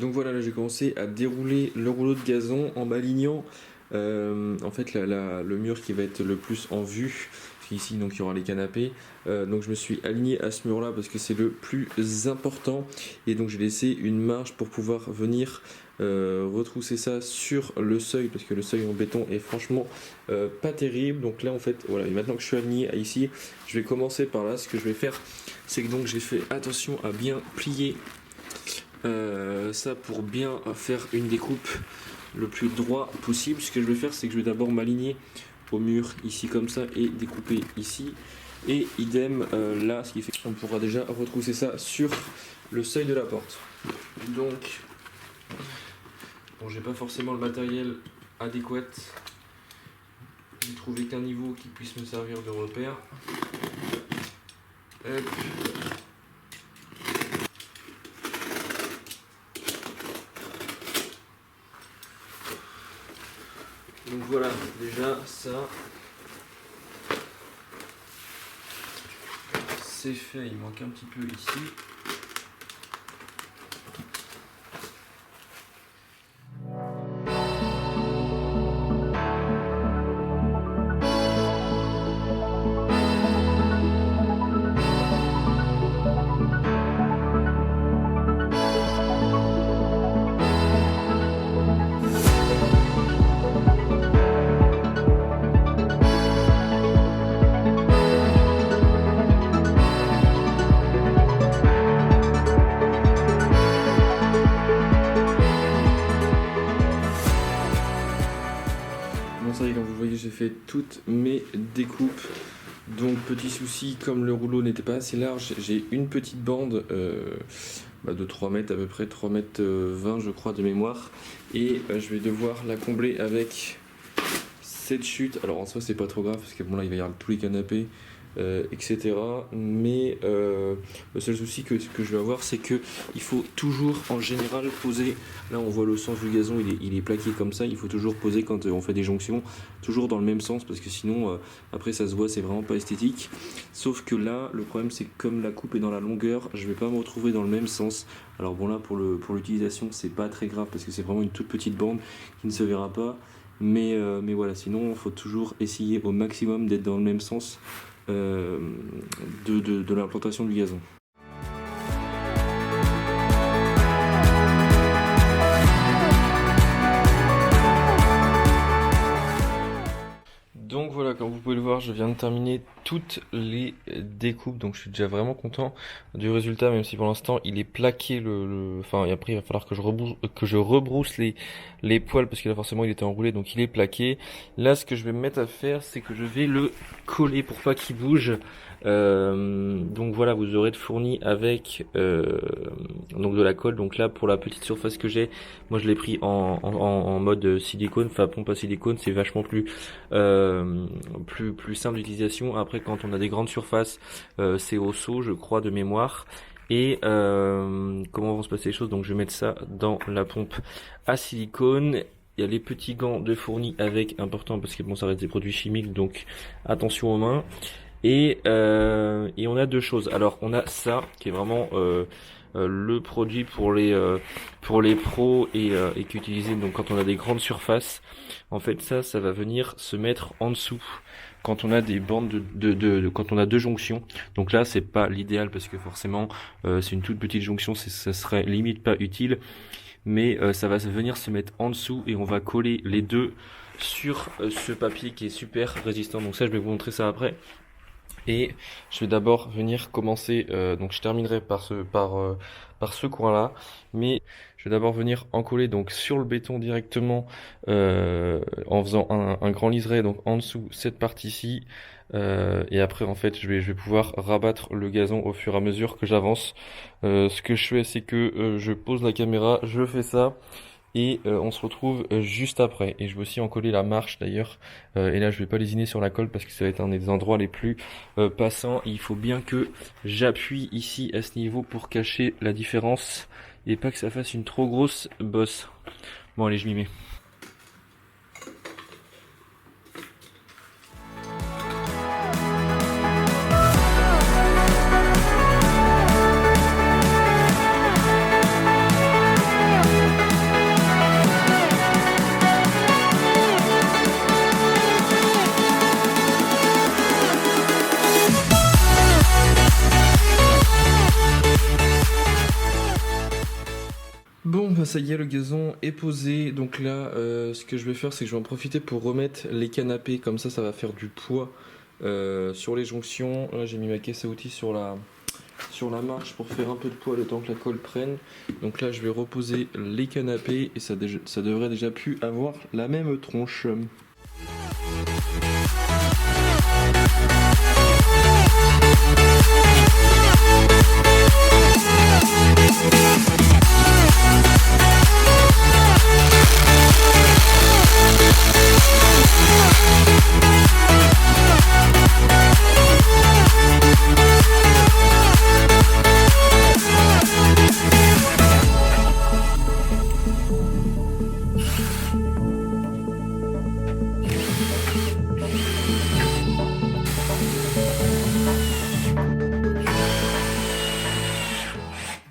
Donc voilà, là j'ai commencé à dérouler le rouleau de gazon en m'alignant en fait le mur qui va être le plus en vue. Ici donc il y aura les canapés. Donc je me suis aligné à ce mur là parce que c'est le plus important. Et donc j'ai laissé une marge pour pouvoir venir retrousser ça sur le seuil, parce que le seuil en béton est franchement pas terrible. Donc là en fait voilà, et maintenant que je suis aligné ici, je vais commencer par là. Ce que je vais faire, c'est que donc j'ai fait attention à bien plier ça pour bien faire une découpe le plus droit possible. Ce que je vais faire, c'est que je vais d'abord m'aligner au mur ici comme ça et découper ici, et idem là, ce qui fait qu'on pourra déjà retrousser ça sur le seuil de la porte. Donc bon, j'ai pas forcément le matériel adéquat, j'ai trouvé qu'un niveau qui puisse me servir de repère. Hop. Donc voilà, déjà ça c'est fait, il manque un petit peu ici. Bon ça y est, comme vous voyez, j'ai fait toutes mes découpes. Donc petit souci, comme le rouleau n'était pas assez large, j'ai une petite bande de 3 mètres à peu près, 3 mètres 20 je crois de mémoire. Et je vais devoir la combler avec cette chute. Alors en soi c'est pas trop grave parce que bon là il va y avoir tous les canapés. Etc. Mais le seul souci que je vais avoir, c'est que il faut toujours en général poser. Là on voit le sens du gazon, il est plaqué comme ça. Il faut toujours poser quand on fait des jonctions, toujours dans le même sens, parce que sinon après ça se voit, c'est vraiment pas esthétique. Sauf que là le problème, c'est que comme la coupe est dans la longueur, je vais pas me retrouver dans le même sens. Alors bon là pour l'utilisation c'est pas très grave parce que c'est vraiment une toute petite bande qui ne se verra pas. Mais voilà, sinon il faut toujours essayer au maximum d'être dans le même sens de l'implantation du gazon. Donc voilà, comme vous pouvez le voir, je viens de terminer toutes les découpes, donc je suis déjà vraiment content du résultat, même si pour l'instant il est plaqué enfin, et après il va falloir que je rebrousse les poils, parce que là forcément il était enroulé, donc il est plaqué. Là ce que je vais me mettre à faire, c'est que je vais le coller pour pas qu'il bouge. Donc voilà, vous aurez fourni avec donc de la colle. Donc là pour la petite surface que j'ai, moi je l'ai pris en mode silicone, enfin pompe à silicone, c'est vachement plus simple d'utilisation. Après quand on a des grandes surfaces, c'est au seau je crois de mémoire. Et comment vont se passer les choses? Donc je vais mettre ça dans la pompe à silicone. Il y a les petits gants de fourni avec, important parce que bon ça reste des produits chimiques, donc attention aux mains. Et on a deux choses. Alors on a ça qui est vraiment le produit pour les pros et qui est utilisé donc quand on a des grandes surfaces. En fait ça va venir se mettre en dessous quand on a des bandes quand on a deux jonctions. Donc là c'est pas l'idéal parce que forcément c'est une toute petite jonction, ça serait limite pas utile. Mais ça va venir se mettre en dessous et on va coller les deux sur ce papier qui est super résistant. Donc ça je vais vous montrer ça après. Et je vais d'abord venir commencer, donc je terminerai par ce coin là, mais je vais d'abord venir en coller donc sur le béton directement en faisant un grand liseré donc en dessous cette partie-ci, et après en fait je vais pouvoir rabattre le gazon au fur et à mesure que j'avance. Ce que je fais, c'est que je pose la caméra, je fais ça. Et on se retrouve juste après. Et je vais aussi en coller la marche d'ailleurs. Et là je vais pas lésiner sur la colle parce que ça va être un des endroits les plus passants. Et il faut bien que j'appuie ici à ce niveau pour cacher la différence et pas que ça fasse une trop grosse bosse. Bon allez, je m'y mets. ça y est, le gazon est posé. Donc là, ce que je vais faire, c'est que je vais en profiter pour remettre les canapés. Comme ça va faire du poids sur les jonctions. Là, j'ai mis ma caisse à outils sur la marche pour faire un peu de poids le temps que la colle prenne. Donc là, je vais reposer les canapés et ça devrait déjà plus avoir la même tronche.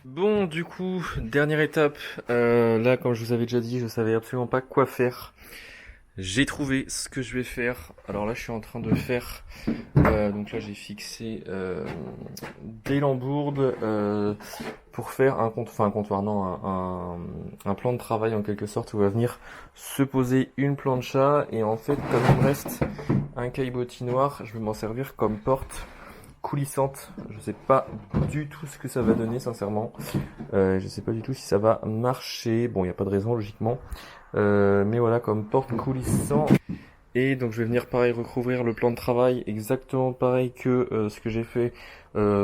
Bon, du coup, dernière étape. Là, comme je vous avais déjà dit, je savais absolument pas quoi faire. J'ai trouvé ce que je vais faire. Alors là, je suis en train de faire. Donc là, j'ai fixé des lambourdes pour faire un comptoir, non, un plan de travail en quelque sorte où va venir se poser une plancha. Et en fait, comme il me reste un caillebotis noir, je vais m'en servir comme porte coulissante. Je sais pas du tout ce que ça va donner, sincèrement. Je sais pas du tout si ça va marcher. Bon, il n'y a pas de raison logiquement. Mais voilà, comme porte coulissant. Et donc je vais venir pareil recouvrir le plan de travail exactement pareil que ce que j'ai fait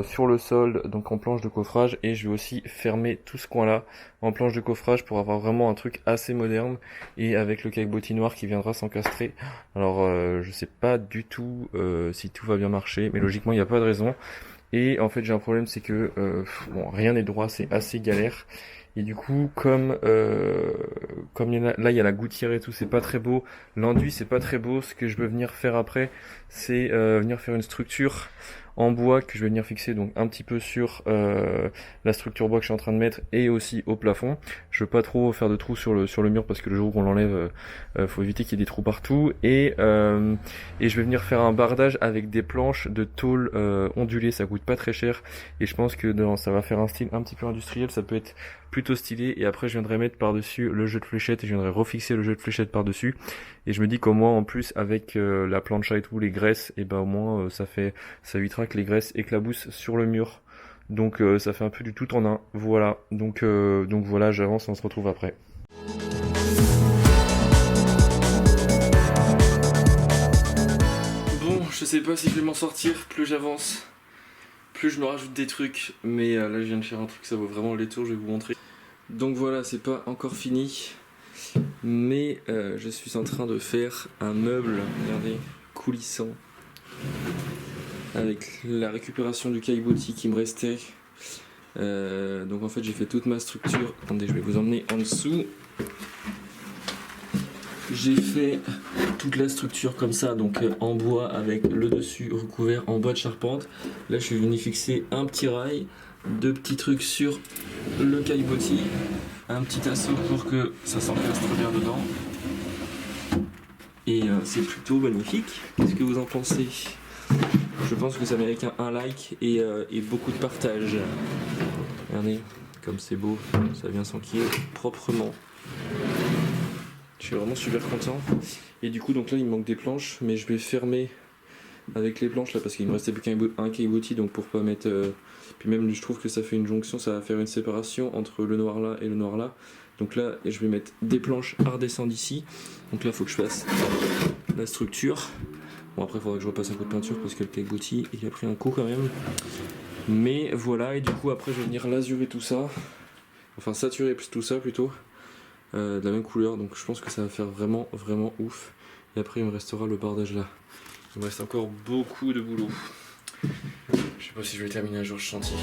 sur le sol, donc en planche de coffrage. Et je vais aussi fermer tout ce coin là en planche de coffrage pour avoir vraiment un truc assez moderne et avec le caillebotis noir qui viendra s'encastrer. Alors je sais pas du tout si tout va bien marcher, mais logiquement il n'y a pas de raison. Et en fait j'ai un problème, c'est que bon, rien n'est droit, c'est assez galère. Et du coup, comme là il y a la gouttière et tout, c'est pas très beau. L'enduit c'est pas très beau. Ce que je veux venir faire après, c'est venir faire une structure en bois que je vais venir fixer donc un petit peu sur la structure bois que je suis en train de mettre et aussi au plafond. Je veux pas trop faire de trous sur le mur parce que le jour où on l'enlève, faut éviter qu'il y ait des trous partout. Et je vais venir faire un bardage avec des planches de tôle ondulée. Ça coûte pas très cher et je pense que ça va faire un style un petit peu industriel. Ça peut être plutôt stylé. Et après je viendrai mettre par dessus le jeu de fléchettes et je viendrai refixer le jeu de fléchettes par dessus. Et je me dis qu'au moins en plus avec la plancha et tout, les graisses, et ben au moins ça évitera que les graisses éclaboussent sur le mur. Donc ça fait un peu du tout en un. Voilà. Donc voilà, j'avance, on se retrouve après. Bon, je sais pas si je vais m'en sortir. Plus j'avance, plus je me rajoute des trucs. Mais là je viens de faire un truc, ça vaut vraiment le détour, je vais vous montrer. Donc voilà, c'est pas encore fini. Mais je suis en train de faire un meuble, regardez, coulissant. Avec la récupération du caillebotis qui me restait. Donc en fait j'ai fait toute ma structure. Attendez, je vais vous emmener en dessous. J'ai fait toute la structure comme ça, donc en bois avec le dessus recouvert en bois de charpente. Là je suis venu fixer un petit rail, deux petits trucs sur le caillebotis, un petit assaut pour que ça s'encastre bien dedans. Et c'est plutôt magnifique. Qu'est-ce que vous en pensez ? Je pense que ça mérite un like et beaucoup de partage. Regardez, comme c'est beau, ça vient s'enquiller proprement. Je suis vraiment super content. Et du coup, donc là, il me manque des planches, mais je vais fermer avec les planches là parce qu'il me restait plus qu'un caillebotis, donc pour pas mettre. Puis même, je trouve que ça fait une jonction, ça va faire une séparation entre le noir là et le noir là. Donc là, je vais mettre des planches à redescendre ici. Donc là, il faut que je fasse la structure. Bon, après il faudra que je repasse un coup de peinture parce que le caillebotis il a pris un coup quand même. Mais voilà, et du coup après je vais venir lasurer tout ça. Enfin saturer tout ça plutôt. De la même couleur, donc je pense que ça va faire vraiment vraiment ouf. Et après il me restera le bardage là. Il me reste encore beaucoup de boulot. Je sais pas si je vais terminer un jour ce chantier.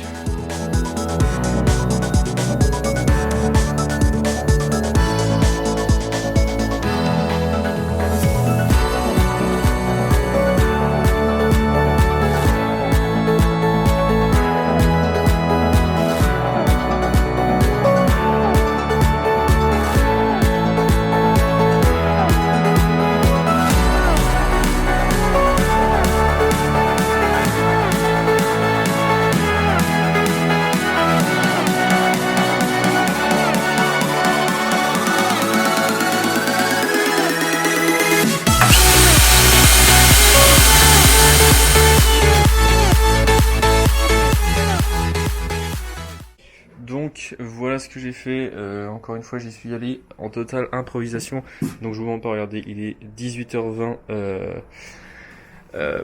ce que j'ai fait. Encore une fois, j'y suis allé en totale improvisation. Donc je vous montre pas, regardez, il est 18h20.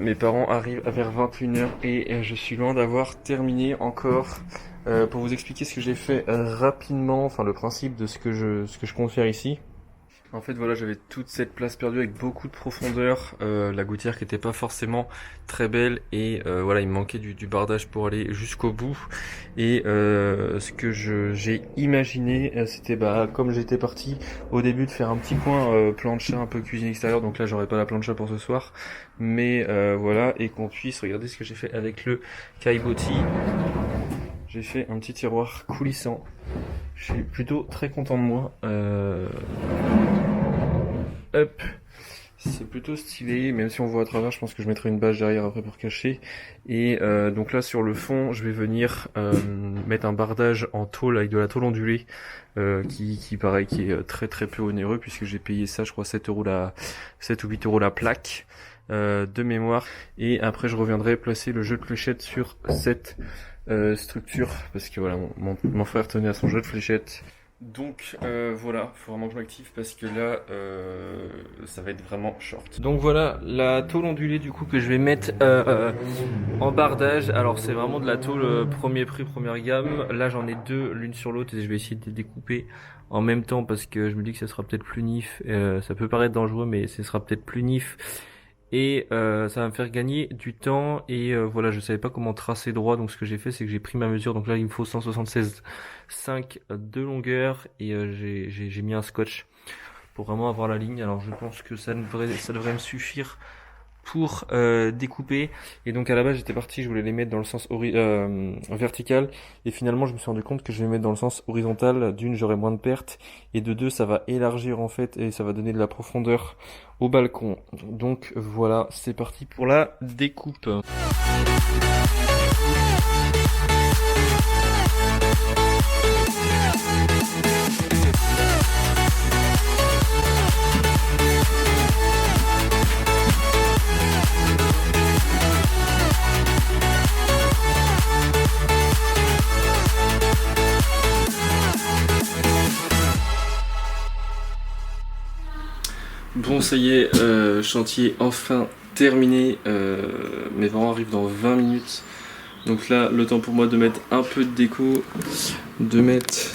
Mes parents arrivent vers 21h et je suis loin d'avoir terminé encore. Pour vous expliquer ce que j'ai fait rapidement, enfin le principe de ce que je compte faire ici. En fait voilà, j'avais toute cette place perdue avec beaucoup de profondeur, la gouttière qui était pas forcément très belle et voilà, il me manquait du bardage pour aller jusqu'au bout. Et ce que j'ai imaginé, c'était comme j'étais parti au début de faire un petit coin plancha, un peu cuisine extérieure, donc là j'aurais pas la plancha pour ce soir, mais voilà, et qu'on puisse regarder ce que j'ai fait avec le caillebotis. J'ai fait un petit tiroir coulissant. Je suis plutôt très content de moi. Hop, c'est plutôt stylé, même si on voit à travers, je pense que je mettrai une bâche derrière après pour cacher. Et donc là sur le fond, je vais venir mettre un bardage en tôle avec de la tôle ondulée, qui pareil, qui est très très peu onéreux puisque j'ai payé ça, je crois 7 ou 8 euros la plaque de mémoire. Et après je reviendrai placer le jeu de fléchettes sur cette structure parce que voilà, mon frère tenait à son jeu de fléchettes. Donc voilà, faut vraiment que je m'active parce que là ça va être vraiment short. Donc voilà la tôle ondulée du coup que je vais mettre en bardage. Alors c'est vraiment de la tôle premier prix, première gamme. Là j'en ai deux l'une sur l'autre et je vais essayer de les découper en même temps parce que je me dis que ça sera peut-être plus nif. Ça peut paraître dangereux mais ce sera peut-être plus nif. Et ça va me faire gagner du temps et voilà, je savais pas comment tracer droit, donc ce que j'ai fait c'est que j'ai pris ma mesure, donc là il me faut 176,5 de longueur et j'ai mis un scotch pour vraiment avoir la ligne. Alors je pense que ça devrait me suffire pour découper. Et donc à la base j'étais parti, je voulais les mettre dans le sens vertical et finalement je me suis rendu compte que je vais les mettre dans le sens horizontal. D'une, j'aurai moins de pertes et de deux, ça va élargir en fait et ça va donner de la profondeur au balcon. Donc voilà, c'est parti pour la découpe. Bon ça y est, chantier enfin terminé, mes parents arrivent dans 20 minutes, donc là le temps pour moi de mettre un peu de déco, de mettre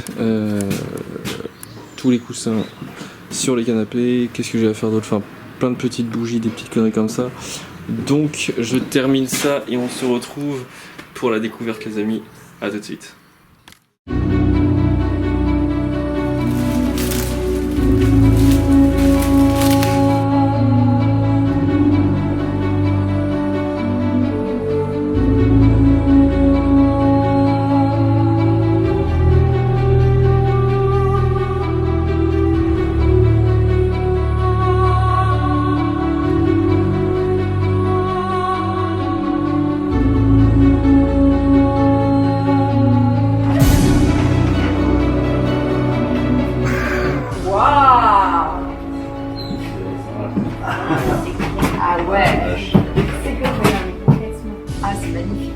tous les coussins sur les canapés, qu'est-ce que j'ai à faire d'autre, enfin plein de petites bougies, des petites conneries comme ça, donc je termine ça et on se retrouve pour la découverte les amis, à tout de suite. Ah ouais, c'est que regarde complètement. Ah c'est magnifique.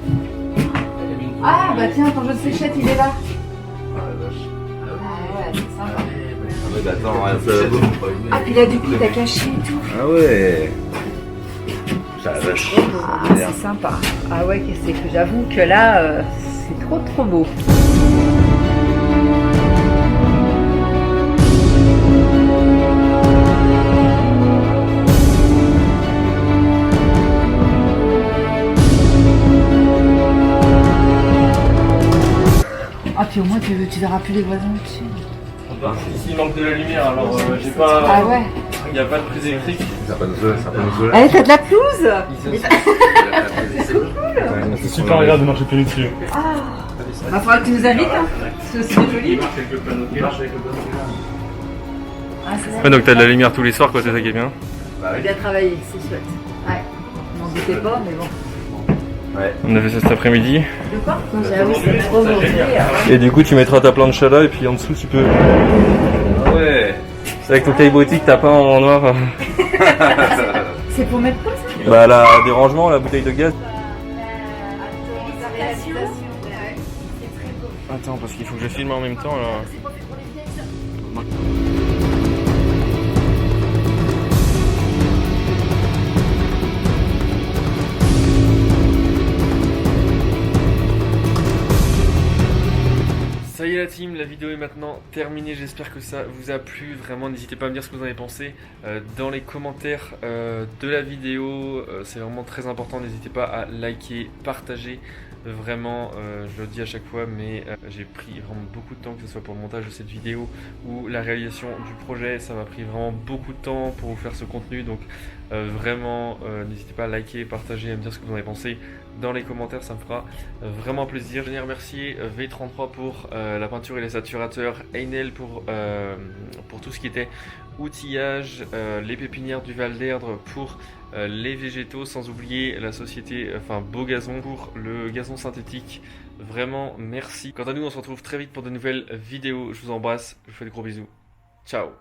Ah bah tiens, ton jeu de fléchette il est là. Ah ouais, c'est sympa. Ah mais attends, Ah puis là du coup t'as caché et tout. ah ouais. Ça la vache. Ah c'est sympa. Ah ouais, c'est que j'avoue que là c'est trop beau. Ah puis au moins tu verras plus les voisins dessus. Ici il manque de la lumière, alors j'ai pas. Ah ouais. Il n'y a pas de prise électrique. Ça va nous Eh t'as de la pelouse. C'est super agréable de marcher pieds nus dessus. Ah. Bah faudra que tu nous invites hein. C'est aussi joli. Ah c'est Ouais, donc t'as de la lumière tous les soirs quoi, c'est ça qui est bien. bien travaillé, c'est chouette. Ouais. M'en doutais pas mais bon. Ouais. On a fait ça cet après-midi. De quoi? J'avoue c'est trop beau. Et du coup tu mettras ta plancha là et puis en dessous tu peux. Ah ouais. C'est avec ton caillebotis que t'as peint en noir. C'est pour mettre quoi ça? Bah la dérangement, la bouteille de gaz. Attends, parce qu'il faut que je filme en même temps là. Ça y est la team, la vidéo est maintenant terminée, j'espère que ça vous a plu, vraiment n'hésitez pas à me dire ce que vous en avez pensé dans les commentaires de la vidéo, c'est vraiment très important, n'hésitez pas à liker, partager, vraiment je le dis à chaque fois mais j'ai pris vraiment beaucoup de temps, que ce soit pour le montage de cette vidéo ou la réalisation du projet, ça m'a pris vraiment beaucoup de temps pour vous faire ce contenu, donc vraiment n'hésitez pas à liker, partager, à me dire ce que vous en avez pensé dans les commentaires, ça me fera vraiment plaisir. Je tiens à remercier V33 pour la peinture et les saturateurs, Einel pour tout ce qui était outillage, les pépinières du Val d'Erdre pour les végétaux, sans oublier la société Beau Gazon pour le gazon synthétique. Vraiment merci. Quant à nous, on se retrouve très vite pour de nouvelles vidéos. Je vous embrasse, je vous fais de gros bisous. Ciao.